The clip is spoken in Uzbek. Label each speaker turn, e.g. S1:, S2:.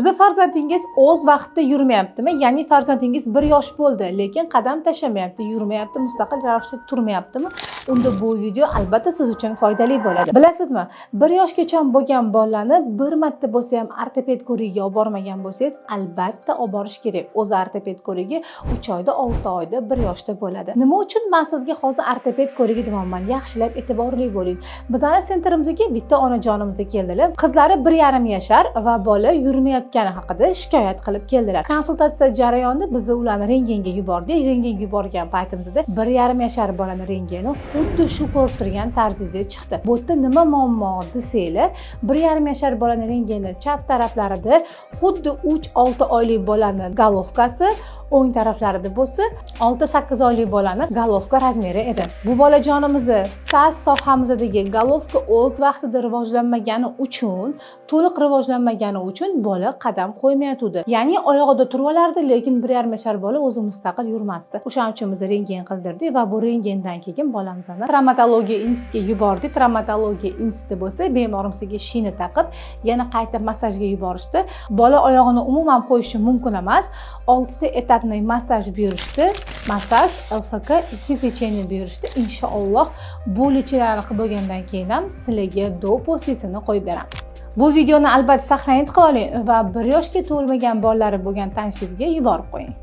S1: Sizni farzandingiz o'z vaqtida yurmayaptimi? Ya'ni farzandingiz 1 yosh bo'ldi, lekin qadam tashlamayapti, yurmayapti, mustaqil ravishda turmayaptimi? Unda bu video albatta siz uchun foydali bo'ladi. Bilasizmi? 1 yoshgacha bo'lgan bolalarni bir marta bo'lsa ham ortoped ko'rigiga olib bormagan bo'lsangiz, albatta olib borish kerak. O'zi ortoped ko'rigi 3 oyda, 6 oyda, 1 yoshda bo'ladi. Nima uchun men sizga hozir ortoped ko'rigi deyapman? Yaxshilab e'tiborli bo'ling. Bizning sentrimizga bitta onajonimiz keldilar. Qizlari 1,5 yashar va bola yurmayotgani haqida shikoyat qilib keldilar. Konsultatsiya jarayonida biz ularni rentgenga yubordik. Rentgenga yuborgan paytimizda 1,5 yashar bolani rentgeni xuddi shu ko'rib turgan tarzingizga chiqdi. Bu yerda nima muammo desanglar, 1,5 yashar bolani rentgeni chap taraflarida xuddi 3-6 oylik bolani golovkasi, o'ng taraflarida bo'lsa 6-8 oylik bolani golovka razmeri edi. Bu bolajonimizni tas sohamizidagi golovka o'z vaqtida rivojlanmagani uchun, to'liq rivojlanmagani uchun bola qadam qo'ymayotdi. Ya'ni oyog'ida turib olardi, lekin 1,5 yashar bola o'zi mustaqil yurmasdi. O'shaning uchun biz rentgen qildirdik va bu rentgendan keyin bolamizni travmatologiya institutiga yubordik. Travmatologiya instituti bo'lsa, bemorimizga shina taqib, yana qayta massajga yuborishdi. Bola oyog'ini umuman qo'yishi mumkin emas. 6 etapli massaj buyurishdi. Massaj LFK 2 secheniya buyurishdi. Inshaalloh bu lechilarni qilib bo'lgandan keyin ham sizlarga dopostisini qo'yib beramiz. Bu videoni albatta saqlanib qoling va 1 yoshga to'lmagan bolalari bo'lgan tanishingizga yuborib qo'ying.